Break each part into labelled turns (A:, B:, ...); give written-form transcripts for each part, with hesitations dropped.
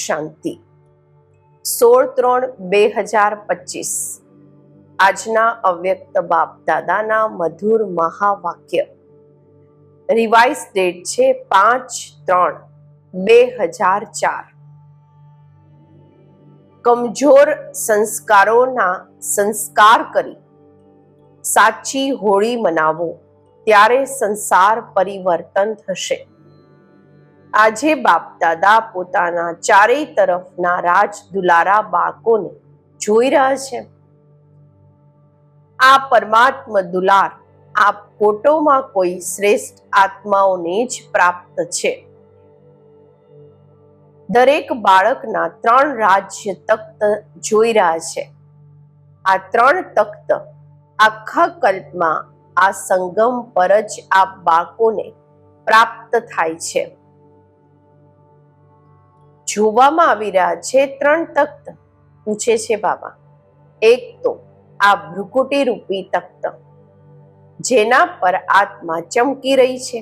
A: શાંતિ. 16/3/2025 આજના અવ્યક્ત બાપ દાદાના મધુર મહાવાક્ય. રિવાઇઝ ડેટ છે 5/3/2004. કમજોર સંસ્કારોના સંસ્કાર કરી સાચી હોળી મનાવો, ત્યારે સંસાર પરિવર્તન થશે. આજે બાપ દાદા પોતાના ચારેય તરફના રાજ દુલારા બાળકોને જોઈ રહ્યા છે. આ પરમાત્મ દુલાર આ ફોટોમાં કોઈ શ્રેષ્ઠ આત્માઓને જ પ્રાપ્ત છે. દરેક બાળકના 3 રાજ્ય તખ્ત જોઈ રહ્યા છે. આ 3 તખ્ત આખા કલ્પમાં આ સંગમ પર જ આ બાળકોને પ્રાપ્ત થાય છે. જોવામાં આવી રહ્યા છે 3 તખ્ત. પૂછે છે બાબા, એક તો આ ભ્રુકુટી રૂપી તખ્ત જેના પર આત્મા ચમકી રહી છે.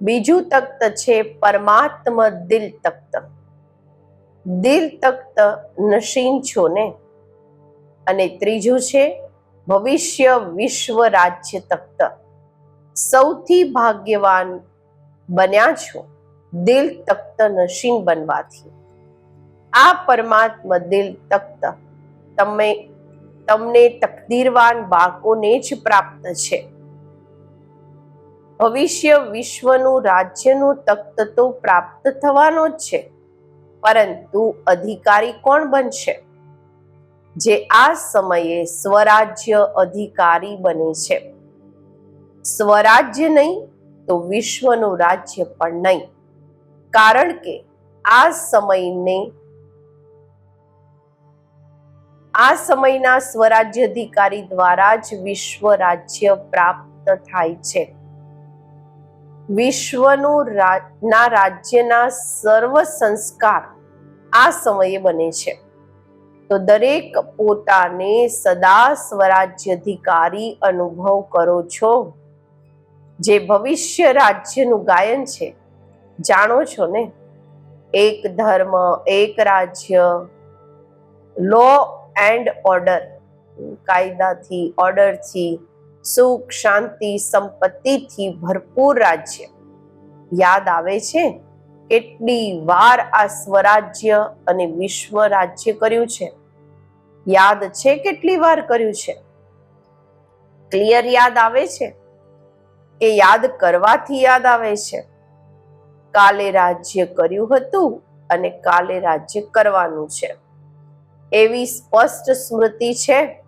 A: બીજું તખ્ત છે પરમાત્મ દિલ તખ્ત. દિલ તખ્ત નશીન છો ને. અને ત્રીજું છે ભવિષ્ય વિશ્વ રાજ્ય તખ્ત. સૌથી ભાગ્યવાન બન્યા છો દિલ તખ્ત નશીન બનવાથી. આ પરમાત્મ દિલ તખ્ત તમને તકદીરવાન બાળકોને જ પ્રાપ્ત છે. ભવિષ્ય વિશ્વનું રાજ્યનું તખ્ત તો પ્રાપ્ત થવાનો જ છે, પરંતુ અધિકારી કોણ બનશે? જે આ સમયે સ્વરાજ્ય અધિકારી બને છે. સ્વરાજ્ય નહીં તો વિશ્વનું રાજ્ય પણ નહીં, કારણ કે આ સમયના સ્વરાજ્ય અધિકારી દ્વારા જ વિશ્વ રાજ્ય પ્રાપ્ત થાય છે. વિશ્વનું રાજ્યના સર્વ સંસ્કાર આ સમયે બને છે. તો દરેક પોતાને સદા સ્વરાજ્ય અધિકારી અનુભવ કરો છો. જે ભવિષ્ય રાજ્યનું ગાયન છે, જાણો છો ને? એક ધર્મ, એક રાજ્ય, લો એન્ડ ઓર્ડર, કાયદાથી, ઓર્ડરથી, સુખ શાંતિ સંપત્તિથી ભરપૂર રાજ્ય. યાદ આવે છે કેટલી વાર આ સ્વરાજ્ય અને વિશ્વ રાજ્ય કર્યું છે? યાદ છે કેટલી વાર કર્યું છે? ક્લિયર યાદ આવે છે કે યાદ કરવાથી યાદ આવે છે? કાલે રાજ્ય કર્યું હતું અને કાલે રાજ્ય કરવાનું છે, એવી સ્પષ્ટ સ્મૃતિ છે.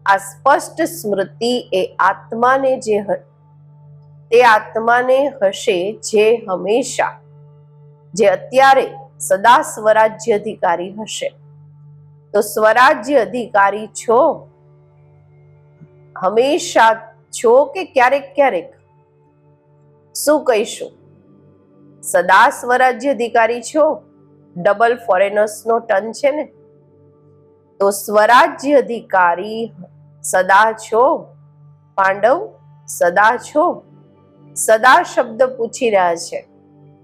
A: આ સ્પષ્ટ સ્મૃતિ એ આત્માને હશે જે હંમેશા, જે અત્યારે સદા સ્વરાજ્ય અધિકારી હશે. તો સ્વરાજ્ય અધિકારી છો હંમેશા છો કે ક્યારેક ક્યારેક? શું કહીશું? સદા સ્વરાજ્ય અધિકારી છો. ડબલ ફોરેનર્સ નો ટર્ન છે ને. તો સ્વરાજ્ય અધિકારી સદા છો. પાંડવ સદા છો. સદા શબ્દ પૂછી રહ્યા છે.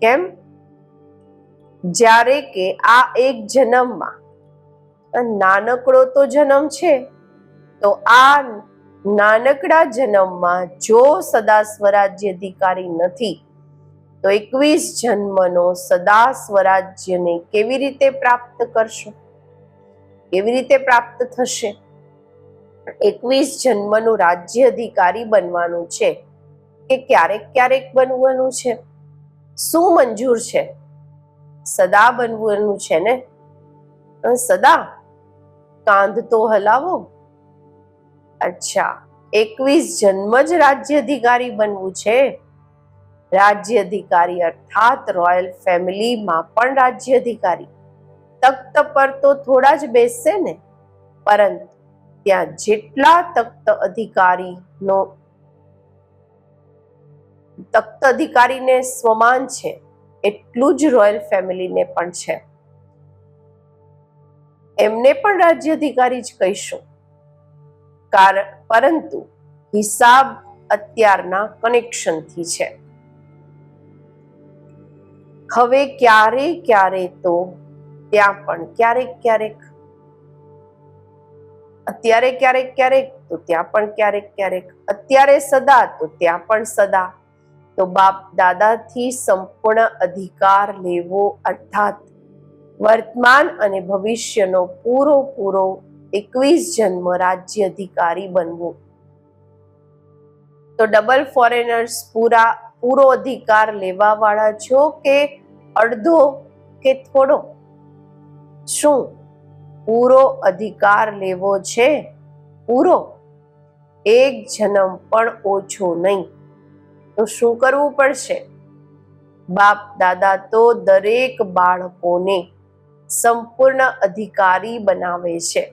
A: કેમ? જ્યારે કે આ એક જન્મમાં નાનકડો તો જન્મ છે, તો આ નાનકડા જન્મમાં જો સદા સ્વરાજ્ય અધિકારી નથી, તો 21 જન્મનો સદા સ્વરાજ્યને કેવી રીતે પ્રાપ્ત કરશો? કેવી રીતે પ્રાપ્ત થશે? 21 જન્મનું રાજ્ય અધિકારી બનવાનું છે કે ક્યારેક ક્યારેક બનવાનું છે? શું મંજૂર છે? સદા બનવાનું છે ને. સદા કાંધ તો હલાવો. અચ્છા, 21 જન્મ જ રાજ્ય અધિકારી બનવું છે. રાજ્ય અધિકારી અર્થાત રોયલ ફેમિલીમાં પણ રાજ્ય અધિકારી. તખ્ત પર તો થોડા જ બેસશે ને, પરંતુ ત્યાં જેટલા તખ્ત અધિકારીને સ્વમાન છે, એટલું જ રોયલ ફેમિલીને પણ છે. એમને પણ રાજ્ય અધિકારી જ કહીશું, પરંતુ હિસાબ અત્યારના કનેક્શનથી છે. હવે ક્યારે ક્યારે તો ત્યાં પણ ક્યારેક ક્યારેક, અત્યારે ક્યારેક ક્યારેક તો ત્યાં પણ ક્યારેક ક્યારેક, અત્યારે સદા તો ત્યાં પણ સદા. તો બાપ દાદાથી સંપૂર્ણ અધિકાર લેવો અર્થાત વર્તમાન અને ભવિષ્યનો પૂરો 21 જન્મ રાજ્ય અધિકારી બનવું. તો ડબલ ફોરેનર્સ પૂરો અધિકાર લેવા વાળા છો કે અડધો કે થોડો? શું પૂરો અધિકાર લેવો છે? પૂરો, એક જન્મ પણ ઓછો નહીં. તો શું કરવું પડશે? બાપ દાદા તો દરેક બાળકોને સંપૂર્ણ અધિકારી બનાવે છે.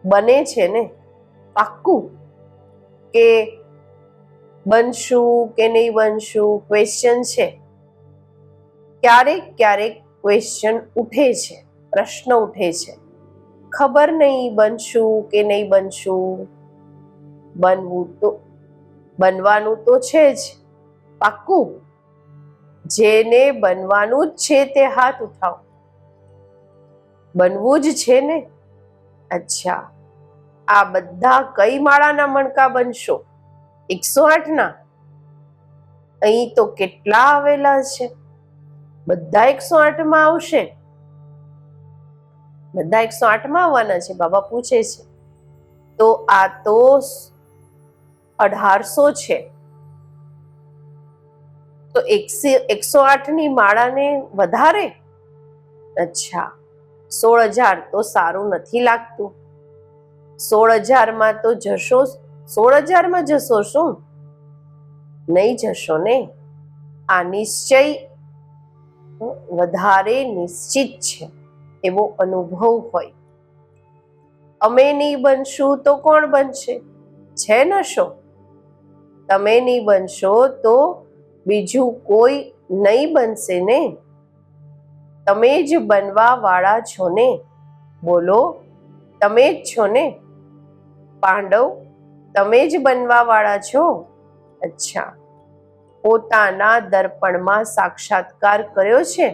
A: બને છે ને? પાક્કું કે બનશું કે નહીં બનશું ક્વેશ્ચન છે. ક્યારેક ક્યારેક ક્વેશ્ચન ઉઠે છે, પ્રશ્ન ઉઠે છે, ખબર નહીં બનશું કે નહીં બનશું. બનવાનું તો છે જ. પાક્કું? જેને બનવાનું જ છે તે હાથ ઉઠાવો. બનવું જ છે ને? અચ્છા, આ બધા કઈ માળાના મણકા બનશો? 108 ના? અહીં તો કેટલા આવેલા છે? બધા 108 માં આવશે? બધા 108 માં આવવાના છે? બાબા પૂછે છે. તો આ તો 1800 છે. તો 108 ની માળાને વધારે? અચ્છા, 16,000 તો સારું નથી લાગતું. 16,000 માં તો જશો? 16,000 માં જશો શું? નહીં જશો ને. આ નિશ્ચય વધારે નિશ્ચિત છે એવો અનુભવ હોય. અમે નહીં બનશું તો કોણ બનશે? છે નશો. તમે નહીં બનશો તો બીજું કોઈ નહીં બનશે ને. તમે જ બનવા વાળા છો ને. બોલો, તમે જ છો ને? પાંડવ, તમે જ બનવા વાળા છો? અચ્છા, પોતાના દર્પણમાં સાક્ષાત્કાર કર્યો છે?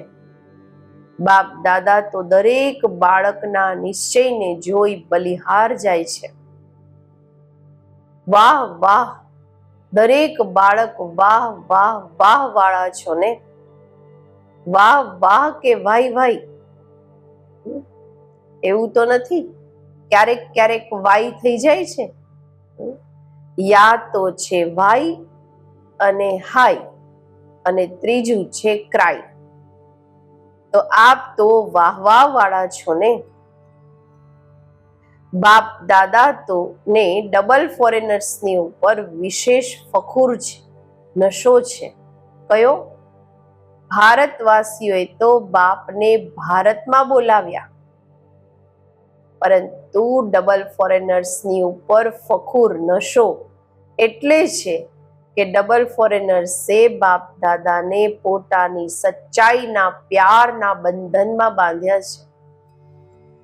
A: બાપ દાદા તો દરેક બાળકના નિશ્ચયને જોઈ બલિહાર જાય છે. વાહ વાહ, દરેક બાળક વાહ વાહ વાહ વાળા છો ને. વાહ વાહ કે વાય વાય? એવું તો નથી? ક્યારેક ક્યારેક વાય થઈ જાય છે? યા તો છે વાય અને હાય અને ત્રીજું છે ક્રાય. તો આપ તો વાહ વાહ વાળા છો ને. બાપ દાદા તો ને ડબલ ફોરેનર્સની ઉપર વિશેષ ફખુર છે, નશો છે. કયો? ભારતવાસીઓએ તો બાપને ભારતમાં બોલાવ્યા, પરંતુ ડબલ ફોરેનર્સની ઉપર ફખુર, નશો એટલે છે કે ડબલ ફોરેનર્સે બાપ દાદાને પોતાની સચ્ચાઈના પ્યારના બંધનમાં બાંધ્યા છે.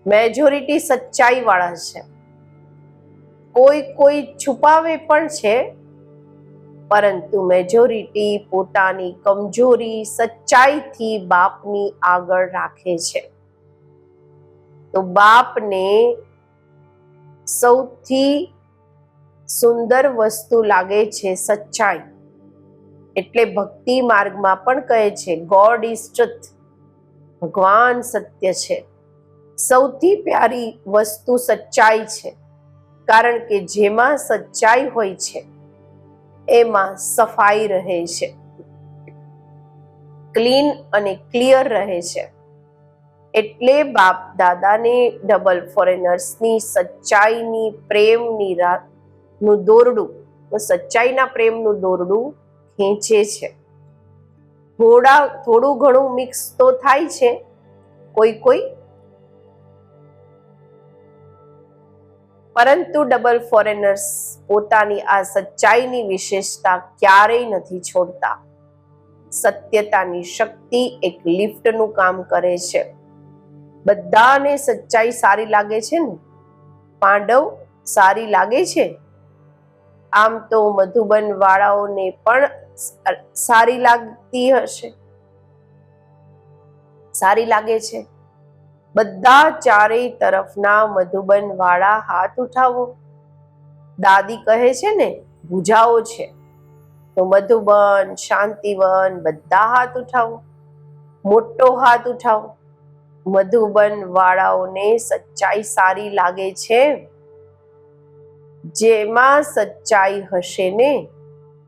A: મેજોરિટી સચ્ચાઈ વાળા છે. કોઈ છુપાવે પણ છે, પરંતુ મેજોરિટી પોતાની કમજોરી સચ્ચાઈથી બાપની આગળ રાખે છે. તો બાપને સૌથી સુંદર વસ્તુ લાગે છે સચ્ચાઈ. એટલે ભક્તિ માર્ગમાં પણ કહે છે ગોડ ઇઝ ટ્રુથ, ભગવાન સત્ય છે. સૌથી પ્યારી વસ્તુ સચ્ચાઈ છે, કારણ કે જેમાં સચ્ચાઈ હોય છે એમાં સફાઈ રહે છે, ક્લીન અને ક્લિયર રહે છે. એટલે બાપ દાદાને ડબલ ફોરેનર્સની સચ્ચાઈની પ્રેમની નું દોરડું, સચ્ચાઈના પ્રેમનું દોરડું ખેંચે છે. થોડું ઘણું મિક્સ તો થાય છે કોઈ, પરંતુ ડબલ ફોરેનર્સ પોતાની આ સચ્ચાઈની વિશેષતા ક્યારેય નથી છોડતા. સત્યતાની શક્તિ એક લિફ્ટનું કામ કરે છે. બધાને સચ્ચાઈ સારી લાગે છે ને? પાંડવ, સારી લાગે છે? આમ તો મધુબન વાળાઓને પણ સારી લાગતી હશે. સારી લાગે છે? બધા ચારેય તરફના મધુબન વાળા હાથ ઉઠાવો. દાદી કહે છે ને, ભુજાઓ છે, તો મધુબન, શાંતિવન બધા હાથ ઉઠાવો. મોટો હાથ ઉઠાવો. મધુબન વાળાઓને સચ્ચાઈ સારી લાગે છે? જેમાં સચ્ચાઈ હશે ને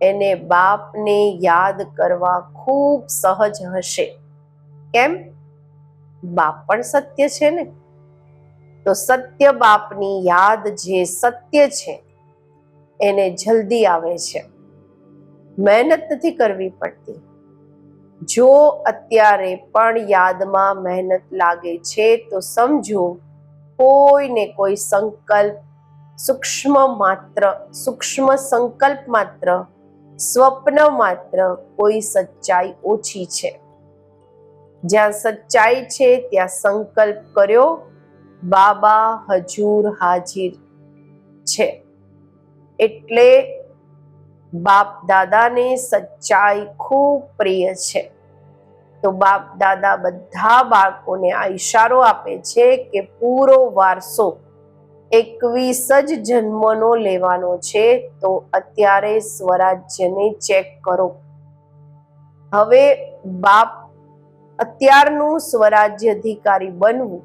A: એને બાપને યાદ કરવા ખૂબ સહજ હશે. કેમ? બાપ પણ સત્ય છે ને. તો સત્ય બાપની યાદ જે સત્ય છે એને જલ્દી આવે છે, મહેનત નથી કરવી પડતી. જો અત્યારે પણ યાદમાં મહેનત લાગે છે તો સમજો કોઈ ને કોઈ સંકલ્પ, સૂક્ષ્મ સંકલ્પ માત્ર, સ્વપ્ન માત્ર, કોઈ સચ્ચાઈ ઓછી છે. જ્યાં સચ્ચાઈ છે ત્યાં સંકલ્પ કર્યો, બાબા હજુર હાજર છે. એટલે બાપ દાદાને સચ્ચાઈ ખૂબ પ્રિય છે. તો બાપ દાદા બધા બાળકોને આ ઈશારો આપે છે કે પૂરો વારસો 21 જ જન્મનો લેવાનો છે. તો અત્યારે સ્વરાજ્યને ચેક કરો. હવે બાપ અત્યારનું સ્વરાજ્ય અધિકારી બનવું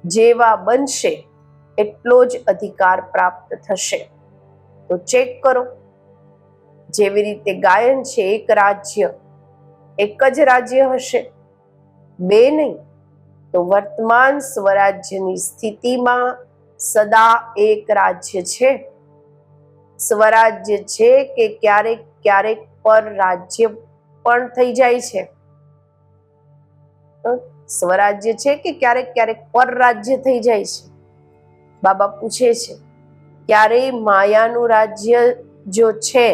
A: જેવા બનશે એટલો જ અધિકાર પ્રાપ્ત થશે. તો ચેક કરો. જેવી રીતે ગાયન છે, એક રાજ્ય, એક જ રાજ્ય હશે, બે નહીં. તો વર્તમાન સ્વરાજ્યની સ્થિતિમાં સદા એક રાજ્ય છે. સ્વરાજ્ય છે કે ક્યારેક ક્યારેક પર રાજ્ય પણ થઈ જાય છે. સ્વરાજ્ય છે કે ક્યારેક ક્યારેક પર રાજ્ય થઈ જાય છે. બાબા પૂછે છે, ક્યારેય માયાનું રાજ્ય જો છે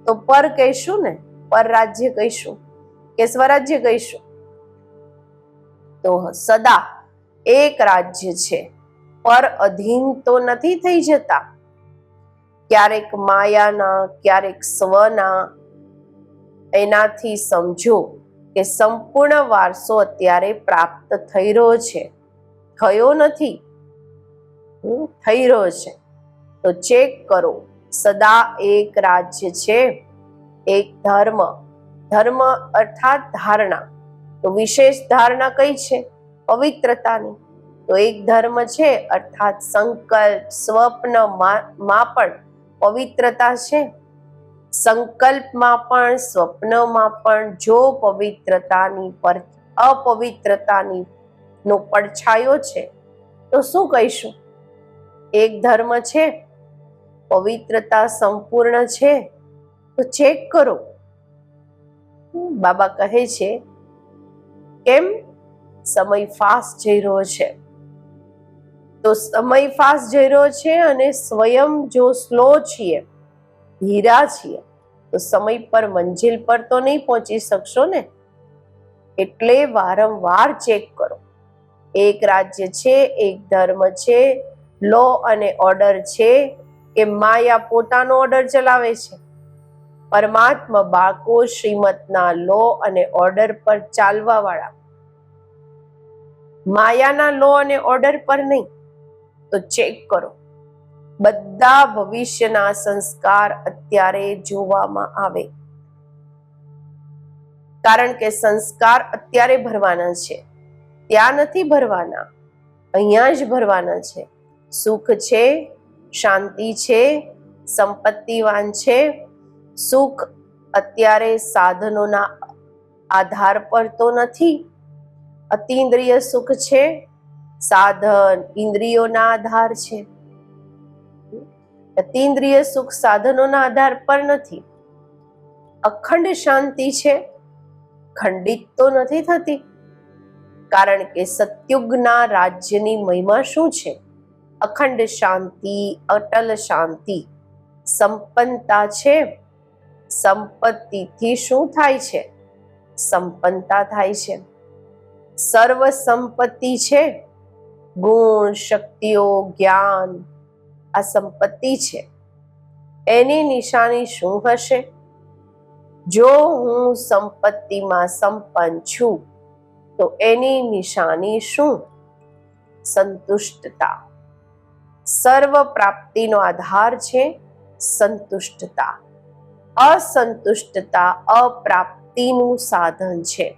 A: તો પર કહીશું ને, પર રાજ્ય કહીશું કે સ્વરાજ્ય કહીશું? તો સદા એક રાજ્ય છે, પર અધીન તો નથી થઈ જતા. ક્યારેક માયાના, ક્યારેક સ્વના. એનાથી સમજો કે સંપૂર્ણ વારસો અત્યારે પ્રાપ્ત થઈ રહ્યો છે, થયો નથી, થઈ રહ્યો છે. તો ચેક કરો. સદા એક રાજ્ય છે, એક ધર્મ. ધર્મ અર્થાત ધારણા. તો વિશેષ ધારણા કઈ છે? પવિત્રતાની. તો એક ધર્મ છે અર્થાત સંકલ્પ, સ્વપ્નમાં પણ પવિત્રતા છે. સંકલ્પમાં પણ, સ્વપ્નમાં પણ જો પવિત્રતાની પર અપવિત્રતાની નો પડછાયો છે તો શું કહીશું? એક ધર્મ છે, પવિત્રતા સંપૂર્ણ છે. તો ચેક કરો. બાબા કહે છે, કેમ? સમય ફાસ્ટ જઈ રહ્યો છે. તો સમય ફાસ્ટ જઈ રહ્યો છે અને સ્વયં જો સ્લો છીએ, ધીરા છીએ, તો સમય પર મંજિલ પર તો નહીં પહોંચી શકશો ને. એટલે વારંવાર ચેક કરો. એક રાજ્ય છે, એક ધર્મ છે, લો અને ઓર્ડર છે કે માયા પોતાનો ઓર્ડર ચલાવે છે? પરમાત્મા બાળકો શ્રીમતના લો અને ઓર્ડર પર ચાલવા વાળા, માયાના લો અને ઓર્ડર પર નહીં. તો ચેક કરો. બધા ભવિષ્યના સંસ્કાર અત્યારે જોવામાં આવે. કારણ કે સંસ્કાર અત્યારે ભરવાના છે, ત્યાં નથી ભરવાના, અહીંયા જ ભરવાના છે. સુખ છે, શાંતિ છે, સંપત્તિવાન છે. સુખ અત્યારે સાધનોના આધાર પર તો નથી. અતિન્દ્રિય સુખ છે, સાધન ઇન્દ્રિયોના આધાર છે. અતિન્દ્રિય સુખ સાધનોના આધાર પર નથી. અખંડ શાંતિ છે, ખંડિત તો નથી થતી. કારણ કે સતયુગના રાજ્યની મહિમા શું છે? અખંડ શાંતિ, અટલ શાંતિ, સંપન્નતા છે. સંપત્તિથી શું થાય છે? સંપન્નતા થાય છે. સર્વ સંપત્તિ છે, ગુણ, શક્તિઓ, જ્ઞાન, આ સંપત્તિ છે. એની નિશાની શું હશે? જો હું સંપત્તિમાં સંપન્ન છું તો એની નિશાની શું? સંતુષ્ટતા. સર્વ પ્રાપ્તિનો આધાર છે સંતુષ્ટતા. અસંતુષ્ટતા અપ્રાપ્તિનું સાધન છે.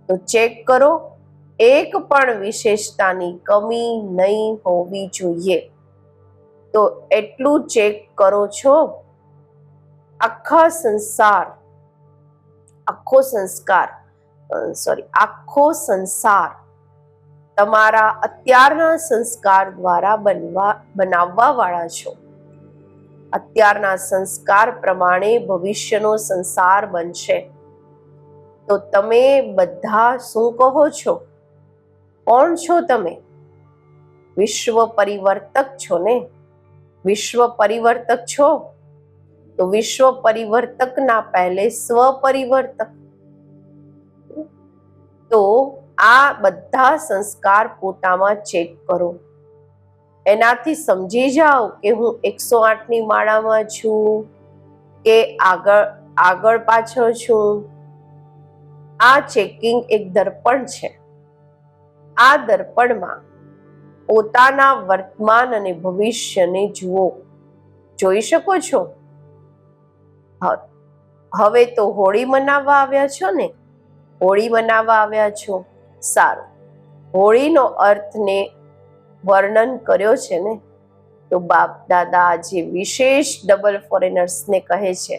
A: તો ચેક કરો, એક પણ વિશેષતાની કમી નહીં હોવી જોઈએ. તો એટલું ચેક કરો છો. આખો સંસાર તમારા અત્યારના સંસ્કાર દ્વારા બનાવવા વાળા છો. અત્યારના સંસ્કાર પ્રમાણે ભવિષ્યનો સંસાર બનશે. તો તમે બધા શું કહો છો? કોણ છો તમે? વિશ્વ પરિવર્તક છો ને? વિશ્વ પરિવર્તક છો તો વિશ્વ પરિવર્તકના પહેલે સ્વ પરિવર્તક. તો આ બધા સંસ્કાર પોતામાં ચેક કરો. એનાથી સમજી જાઓ કે હું 108ની માળામાં છું કે આગળ પાછળ છું. આ ચેકિંગ એક દર્પણ છે. આ દર્પણમાં પોતાના વર્તમાન અને ભવિષ્યને જુઓ. જોઈ શકો છો? હવે તો હોળી મનાવવા આવ્યા છો ને? હોળી મનાવવા આવ્યા છો, સારું. હોળીનો અર્થને વર્ણન કર્યો છે ને? તો બાપ દાદા આજે વિશેષ ડબલ ફોરેનર્સને કહે છે,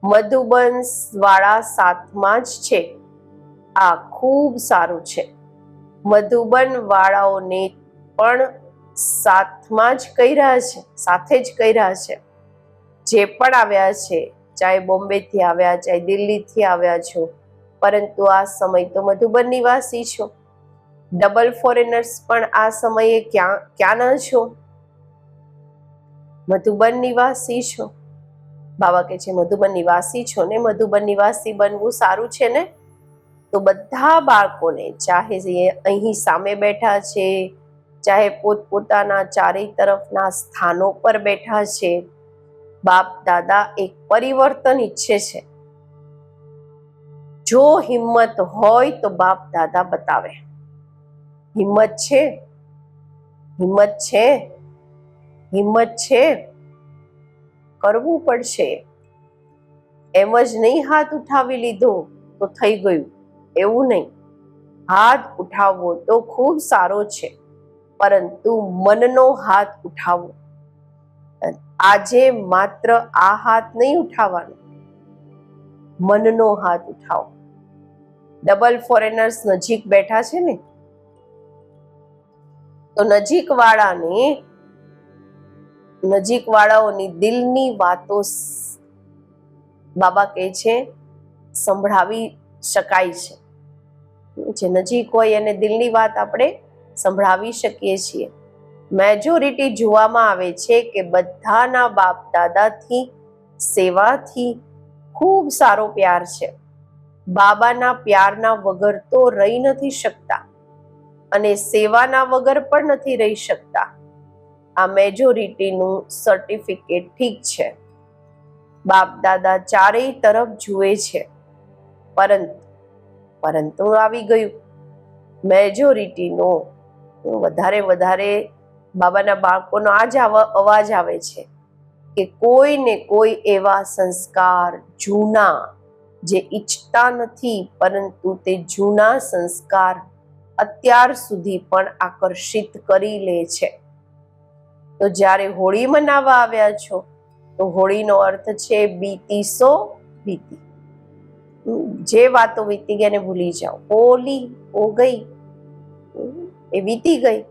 A: મધુબન વાળા સાથમાં જ છે. આ ખૂબ સારું છે. મધુબન વાળાઓને પણ સાથમાં જ કહી રહ્યા છે, સાથે જ કહી રહ્યા છે. જે પણ આવ્યા છે, ચાહે બોમ્બેથી આવ્યા, ચાહે દિલ્હીથી આવ્યા છો, પરંતુ આ સમય તો મધુબન નિવાસી છો. ડબલ ફોરેનર્સ પણ આ સમયે ક્યાંના છો? મધુબન નિવાસી છો. બાબા કહે છે મધુબન નિવાસી છો ને? મધુબન નિવાસી બનવું સારું છે ને? તો બધા બાળકોને, ચાહે અહીં સામે બેઠા છે, ચાહે પોતપોતાના ચારેય તરફના સ્થાનો પર બેઠા છે, બાપ દાદા એક પરિવર્તન ઈચ્છે છે. જો હિંમત હોય તો બાપ દાદા બતાવે. હિંમત છે? હિંમત છે? હિંમત છે? કરવું પડશે. એમ જ નહીં હાથ ઉઠાવી લીધો તો થઈ ગયું, એવું નહીં. હાથ ઉઠાવવો તો ખૂબ સારો છે, પરંતુ મનનો હાથ ઉઠાવવો. આજે માત્ર આ હાથ નહીં ઉઠાવવાનો, મનનો હાથ ઉઠાવો. ડબલ ફોરેનર્સ નજીક બેઠા છે ને? તો નજીક વાળાઓની દિલની વાતો બાબા કહે છે સંભળાવી શકાય છે. જે નજીક હોય એને દિલની વાત આપણે સંભળાવી શકીએ છીએ. મેજોરિટી જોવામાં આવે છે કે બધાના બાપ દાદાથી, સેવાથી ખૂબ સારો પ્યાર છે. બાબાના પ્યારના વગર તો રહી નથી શકતા અને સેવાના વગર પણ નથી રહી શકતા. આ મેજોરિટીનું સર્ટિફિકેટ ઠીક છે. બાપ દાદા ચારેય તરફ જુએ છે, પરંતુ આવી ગયું મેજોરિટીનો વધારે બાબાના બાળકોનો આ જ અવાજ આવે છે કે કોઈ ને કોઈ એવા સંસ્કાર જૂના જે ઈચ્છતા નથી, પરંતુ તે જૂના સંસ્કાર અત્યાર સુધી પણ આકર્ષિત કરી લે છે. તો જ્યારે હોળી મનાવવા આવ્યા છો તો હોળીનો અર્થ છે બીતી સો બીતી. જે વાતો વીતી ગઈ એને ભૂલી જાઓ. હોલી હો ગઈ, એ વીતી ગઈ.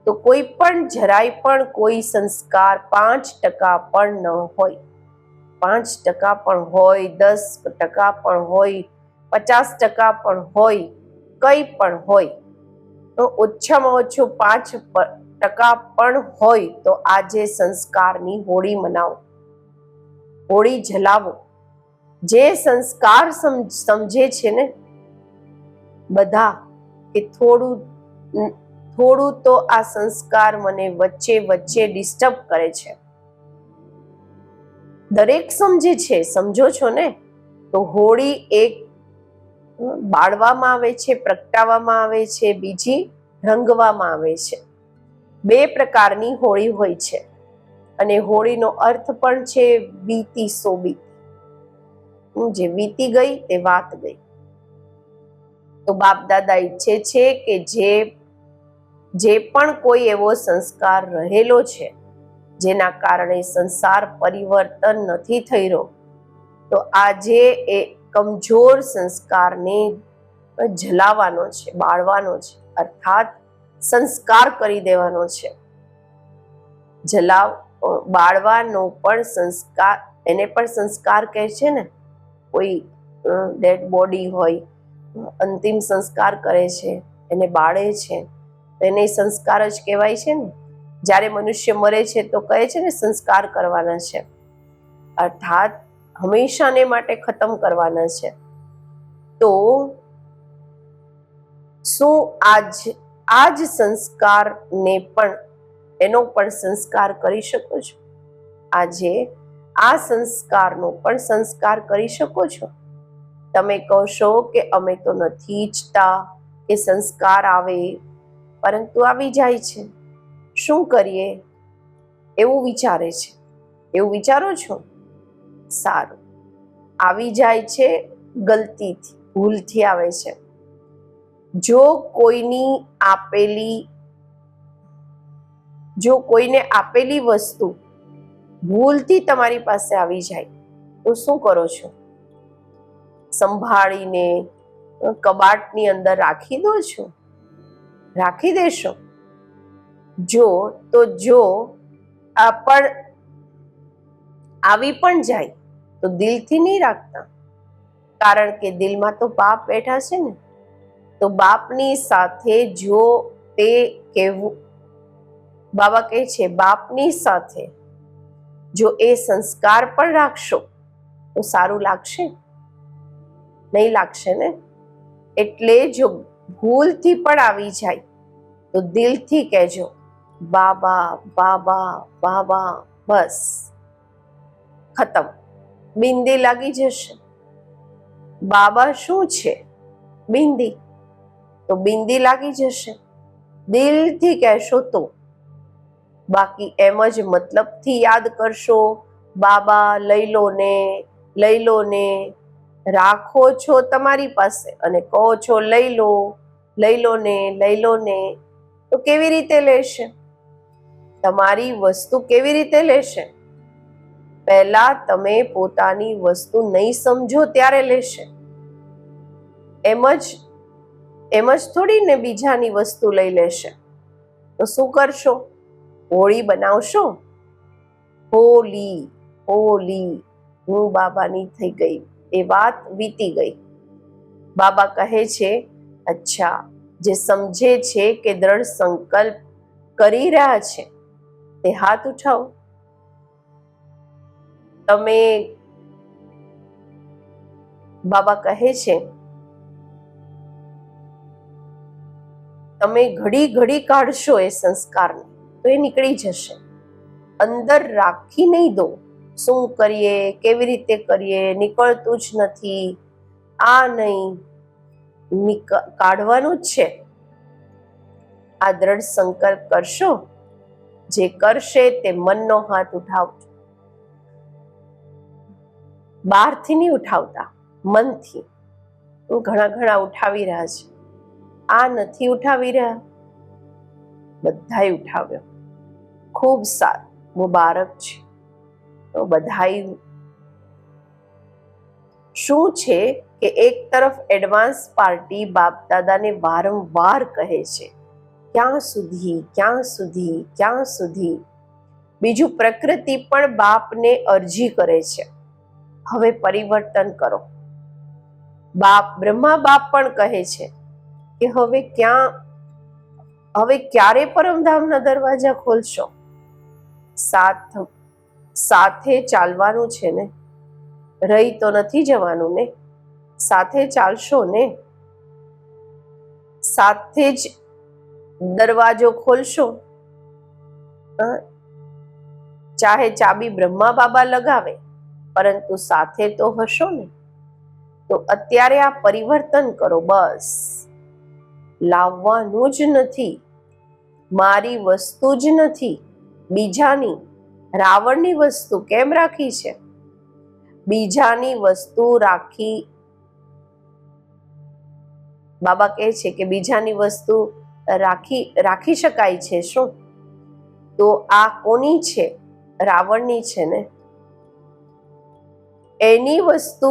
A: તો કોઈ પણ જરાય પણ કોઈ સંસ્કાર 5% પણ ન હોય, 5% પણ હોય, 10% પણ હોય, 50% પણ હોય, કંઈ પણ હોય, તો ઓછામાં ઓછું 5% પણ હોય તો આજે સંસ્કારની હોળી મનાવો, હોળી જલાવો. જે સંસ્કાર સમજે છે ને બધા કે થોડું તો આ સંસ્કાર મને વચ્ચે ડિસ્ટર્બ કરે છે. દરેક સમજે છે, સમજો છો ને? તો હોળી એક બાળવામાં આવે છે, પ્રગટાવવામાં આવે છે, બીજી રંગવામાં આવે છે. બે પ્રકારની હોળી હોય છે અને હોળીનો અર્થ પણ છે વીતી સોબી. જે વીતી ગઈ તે વાત ગઈ. તો બાપ દાદા ઈચ્છે છે કે જે પણ કોઈ એવો સંસ્કાર રહેલો છે જેના કારણે સંસાર પરિવર્તન નથી થઈ રહ્યો, તો આજે એ કમજોર સંસ્કારને જલાવવાનો છે, બાળવાનો છે, અર્થાત સંસ્કાર કરી દેવાનો છે. બાળવાનો પણ સંસ્કાર, એને પણ સંસ્કાર કહે છે ને. કોઈ ડેડ બોડી હોય, અંતિમ સંસ્કાર કરે છે, એને બાળે છે, એને સંસ્કાર જ કહેવાય છે ને. જ્યારે મનુષ્ય મરે છે તો કહે છે ને સંસ્કાર કરવાના છે, અર્થાત હંમેશાને માટે ખતમ કરવાના છે. તો શું આજ સંસ્કારને પણ, એનો પણ સંસ્કાર કરી શકો છો? આજે આ સંસ્કારનો પણ સંસ્કાર કરી શકો છો? તમે કહોશો કે અમે તો નથી ઈચ્છતા કે સંસ્કાર આવે, પરંતુ આવી જાય છે, શું કરીએ? એવું વિચારે છે. એવું વિચારો છો? સારું. આવી જાય છે ગલતીથી, ભૂલથી આવે છે. જો કોઈને આપેલી વસ્તુ ભૂલથી તમારી પાસે આવી જાય તો શું કરો છો? સંભાળીને કબાટની અંદર રાખી દો છો? રાખી દેશો? જો આવી પણ જાય તો દિલથી નહીં રાખતા, કારણ કે દિલમાં તો બાપ બેઠા છે ને. તો બાપની સાથે જો તે કહેવું, બાબા કહે છે બાપની સાથે જો એ સંસ્કાર પણ રાખશો તો સારું લાગશે? નહીં લાગશે ને. એટલે જો ભૂલથી પણ આવી જાય તો દિલથી કહેજો બાબા બાબા બાબા, બસ ખતમ. બિંદી લાગી જશે. બાબા શું છે? બિંદી. તો બિંદી લાગી જશે દિલથી કહેશો તો. બાકી એમ જ મતલબથી યાદ કરશો, બાબા લઈ લો ને, લઈ લો ને, રાખો છો તમારી પાસે અને કહો છો લઈ લો, લઈ લો ને, લઈ લો ને, તો કેવી રીતે લેશે? તમારી વસ્તુ કેવી રીતે લેશે? પહેલા તમે પોતાની વસ્તુ નહીં સમજો ત્યારે લેશે. એમ જ થોડી ને બીજાની વસ્તુ લઈ લેશે. તો શું કરશો? હોળી બનાવશો. હોલી હોલી, હું બાબાની થઈ ગઈ, એ વાત વીતી ગઈ. બાબા કહે છે અચ્છા, જે સમજે છે કે દ્રઢ સંકલ્પ કરી રહ્યા છે તે હાથ ઉઠાવો. બાબા કહે છે તમે ઘડી કાઢશો એ સંસ્કારને તો એ નીકળી જશે. અંદર રાખી નહીં દો. શું કરીએ, કેવી રીતે કરીએ, નીકળતું જ નથી, આ નહીં, કાઢવાનું જ છે. આ દ્રઢ સંકલ્પ કરશો. જે કરશે તે મનનો હાથ ઉઠાવજો. બહારથી નહીં ઉઠાવતા, મનથી. ઘણા ઉઠાવી રહ્યા છે, આ નથી ઉઠાવી રહ્યા, બધાય ઉઠાવ્યો. ખૂબ સારું, મુબારક છે. તો બધાય શું છે કે એક તરફ એડવાન્સ પાર્ટી બાપ દાદાને વારંવાર કહે છે ક્યાં સુધી, ક્યાં સુધી, ક્યાં સુધી. બીજું પ્રકૃતિ પણ બાપને અરજી કરે છે હવે પરિવર્તન કરો. બ્રહ્મા બાપ પણ કહે છે કે હવે ક્યારે પરમધામના દરવાજા ખોલશો? સાથે ચાલવાનું છે ને, રહી તો નથી જવાનું ને. સાથે ચાલશો ને, સાથે જ દરવાજો ખોલશો. ચાહે ચાબી બ્રહ્મા બાબા લગાવે, પરંતુ સાથે તો હશો ને. તો અત્યારે આ પરિવર્તન કરો. બસ લાવવાનું જ નથી, મારી વસ્તુ જ નથી, બીજાની. રાવણની વસ્તુ કેમ રાખી છે? બીજાની વસ્તુ રાખી. બાબા કહે છે કે બીજાની વસ્તુ રાખી શકાય છે શું? તો આ કોની છે? રાવણની છે ને. એની વસ્તુ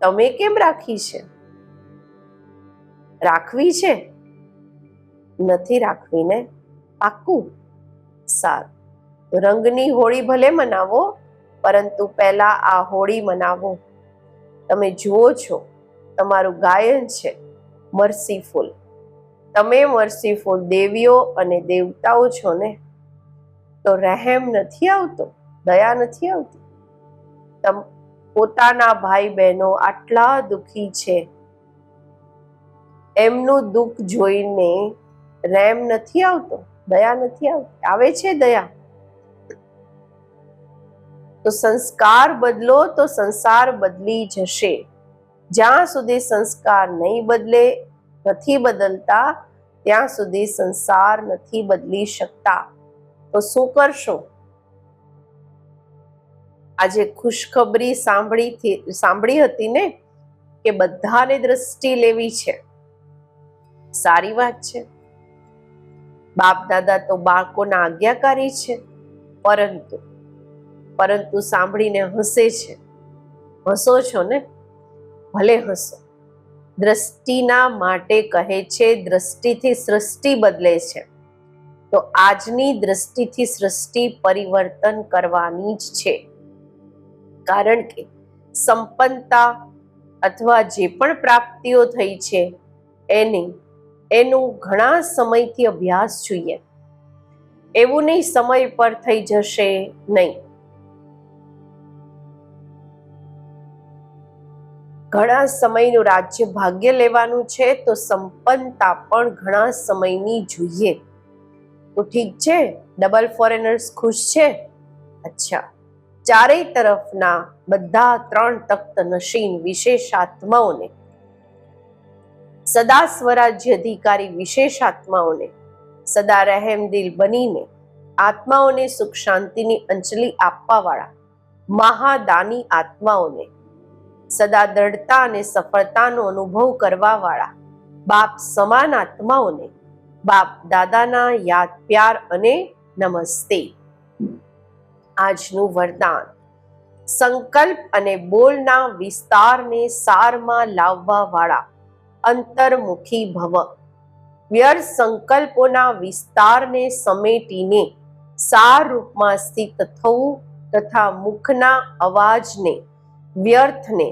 A: તમે કેમ રાખી છે? રાખવી છે? નથી રાખવી ને? પાક્કું? સારું. રંગની હોળી ભલે મનાવો, પરંતુ પહેલા આ હોળી મનાવો. તમે જુઓ છો તમારું ગાયન છે મર્સીફુલ. તમે મર્સીફુલ દેવીઓ અને દેવતાઓ છો ને, તો રહેમ નથી આવતો, દયા નથી આવતી? પોતાના ભાઈ બહેનો આટલા દુખી છે, એમનું દુઃખ જોઈને રહેમ નથી આવતો, દયા નથી આવતી? આવે છે દયા. તો સંસ્કાર બદલો તો સંસાર બદલી જશે. જ્યાં સુધી સંસ્કાર નહીં બદલે, નથી બદલતા, ત્યાં સુધી સંસાર નથી બદલી શકતા. તો શું કરશો? આજે ખુશખબરી સાંભળી હતી ને કે બધાને દ્રષ્ટિ લેવી છે. સારી વાત છે. બાપ દાદા તો બાળકોના આજ્ઞાકારી છે, પરંતુ સાંભળીને હસે છે. હસો છો ને? ભલે હસો. દ્રષ્ટિના માટે કહે છે, દ્રષ્ટિથી સૃષ્ટિ બદલે છે. તો આજની દ્રષ્ટિથી સૃષ્ટિ પરિવર્તન કરવાની જ છે. કારણ કે સંપન્નતા અથવા જે પણ પ્રાપ્તિઓ થઈ છે એનું ઘણા સમયથી અભ્યાસ જોઈએ. એવું નહીં સમય પર થઈ જશે, નહીં. ઘણા સમયનું રાજ્ય ભાગ્ય લેવાનું છે, તો સંપન્નતા પણ ઘણા સમયની જોઈએ. તો ઠીક છે, ડબલ ફોરેનર્સ ખુશ છે. અચ્છા, ચારેય તરફના બધા 3 તખ્ત નશીન વિશેષાત્માઓને, સદા સ્વરાજ્ય અધિકારી વિશેષાત્માઓને, સદા રહેમદિલ બનીને આત્માઓને સુખ શાંતિની અંજલિ આપવા વાળા મહાદાની આત્માઓને, સદા દ્રઢતા અને સફળતાનો અનુભવ કરવા વાળા બાપ સમાન આત્માઓને બાપ દાદાના યાદ પ્યાર અને નમસ્તે. આજનું વરદાન: સંકલ્પ અને બોલના વિસ્તારને સારમાં લાવવા વાળા અંતર્મુખી ભવ. વ્યર્થ સંકલ્પોના વિસ્તારને સમેટીને સાર રૂપમાં સ્થિત થવું તથા મુખના અવાજને વ્યર્થને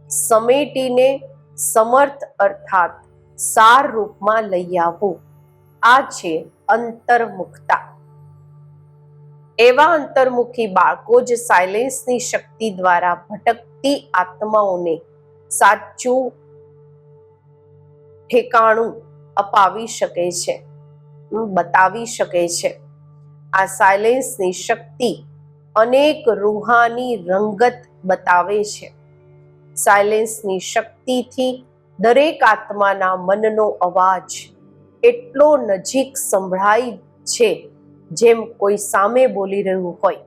A: સમેટીને સમર્થ અર્થાત સાર રૂપમાં લઈ આવવું. આ છે અંતર્મુખતા. એવા અંતર્મુખી બાળકો જ સાયલેન્સની શક્તિ દ્વારા ભટકતી આત્માઓને સાચું ઠેકાણું અપાવી શકે છે, બતાવી શકે છે. આ સાયલેન્સની શક્તિ અનેક રૂહાની રંગત બતાવે છે. સાયલેન્સની શક્તિથી દરેક આત્માના મનનો અવાજ એટલો નજીક સંભળાય છે જેમ કોઈ સામે બોલી રહ્યું હોય.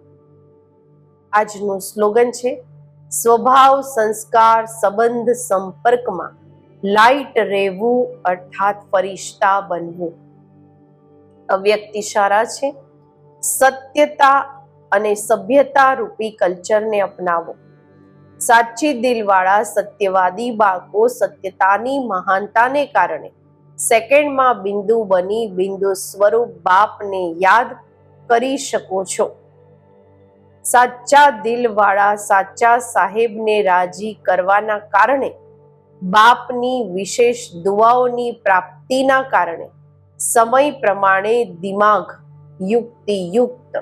A: આજનું સ્લોગન છે: સ્વભાવ સંસ્કાર સંબંધ સંપર્કમાં લાઈટ રહેવું અર્થાત ફરિશ્તા બનવું. અવ્યક્ત ઇશારા છે: સત્યતા અને સભ્યતા રૂપી કલ્ચરને અપનાવો. સાચી દિલવાળા સત્યવાદી બાળકો સત્યતાની મહાનતાને કારણે સેકન્ડમાં બિંદુ બની બિંદુ સ્વરૂપ બાપને યાદ કરી શકો છો. સાચા દિલવાળા સાચા સાહેબને રાજી કરવાના કારણે બાપની વિશેષ દુઆઓની પ્રાપ્તિના કારણે સમય પ્રમાણે દિમાગ યુક્તિયુક્ત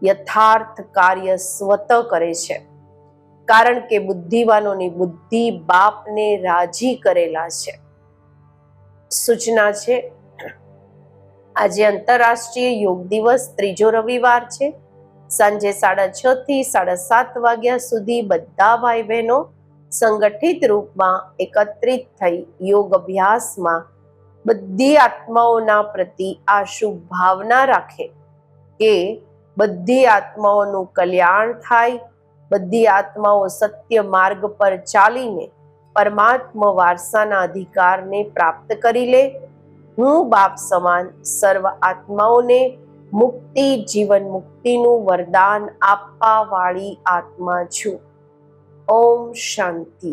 A: યથાર્થ કાર્ય સ્વત કરે છે. કારણ કે બુદ્ધિવાનોની બુદ્ધિ બાપને રાજી કરેલા છે. સૂચના છે: આજે આંતરરાષ્ટ્રીય યોગ દિવસ, ત્રીજો રવિવાર છે. સાંજે 6:30 થી 7:30 વાગ્યા સુધી બધા ભાઈ બહેનો સંગઠિત રૂપમાં એકત્રિત થઈ યોગ અભ્યાસમાં બધી આત્માઓના પ્રતિ આ શુભ ભાવના રાખે કે બધી આત્માઓનું કલ્યાણ થાય, બધી આત્માઓ સત્ય માર્ગ પર ચાલીને પરમાત્મા વારસાના અધિકારને પ્રાપ્ત કરી લે. હું બાપ સમાન સર્વ આત્માઓને મુક્તિ, જીવન મુક્તિનું વરદાન આપવા વાળી આત્મા છું. ઓમ શાંતિ.